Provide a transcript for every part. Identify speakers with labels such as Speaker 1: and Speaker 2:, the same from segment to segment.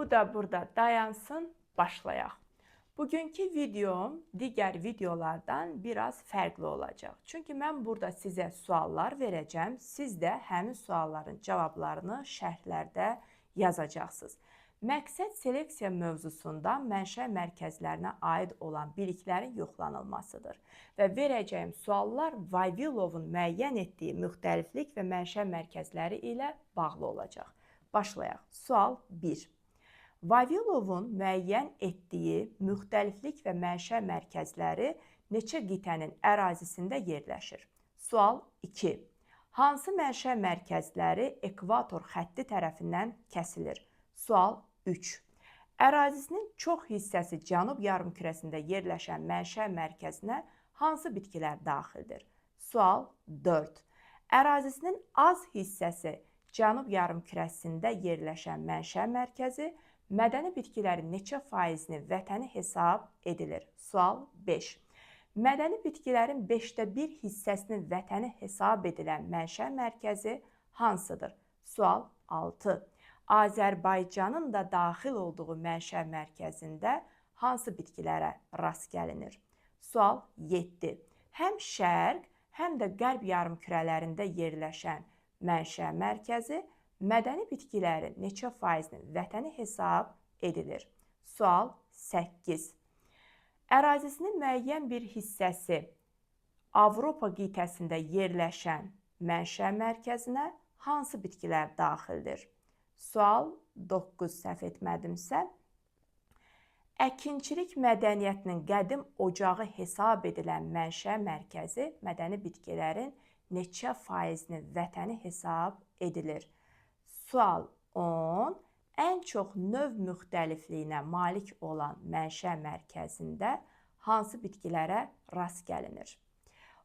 Speaker 1: Bu da burada dayansın, başlayaq. Bugünkü videom digər videolardan biraz fərqli olacaq. Çünki mən burada sizə suallar verəcəm. Siz də həmin sualların cavablarını şərhlərdə yazacaqsınız. Məqsəd seleksiya mövzusunda mənşə mərkəzlərinə aid olan biliklərin yoxlanılmasıdır. Və verəcəyim suallar Vavilovun müəyyən etdiyi müxtəliflik və mənşə mərkəzləri ilə bağlı olacaq. Başlayaq. Sual 1. Vavilovun müəyyən etdiyi müxtəliflik və mənşə mərkəzləri neçə qitənin ərazisində yerləşir? Sual 2. Hansı mənşə mərkəzləri ekvator xətti tərəfindən kəsilir? Sual 3. Ərazisinin çox hissəsi cənub yarımkürəsində yerləşən mənşə mərkəzinə hansı bitkilər daxildir? Sual 4. Ərazisinin az hissəsi cənub yarımkürəsində yerləşən mənşə mərkəzi mədəni bitkilərin neçə faizini vətəni hesab edilir? Sual 5. Mədəni bitkilərin 1/5 hissəsinin vətəni hesab edilən mənşə mərkəzi hansıdır? Sual 6. Azərbaycanın da daxil olduğu mənşə mərkəzində hansı bitkilərə rast gəlinir? Sual 7. Həm şərq, həm də qərb yarımkürələrində yerləşən mənşə mərkəzi mədəni bitkilərin neçə faizinin vətəni hesab edilir? Sual 8. Ərazisinin müəyyən bir hissəsi Avropa qitəsində yerləşən mənşə mərkəzinə hansı bitkilər daxildir? Sual 9. Səhv etmədimsə. Əkinçilik mədəniyyətinin qədim ocağı hesab edilən mənşə mərkəzi mədəni bitkilərin neçə faizinin vətəni hesab edilir? Sual 10. Ən çox növ müxtəlifliyinə malik olan mənşə mərkəzində hansı bitkilərə rast gəlinir?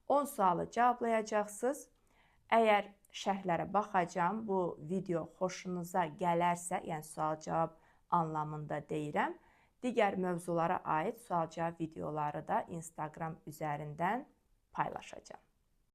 Speaker 1: 10 sualı cavablayacaqsınız. Əgər şərhlərə baxacağım, bu video xoşunuza gələrsə, yəni sual-cavab anlamında deyirəm, digər mövzulara aid sual-cavab videoları da Instagram üzərindən paylaşacağım.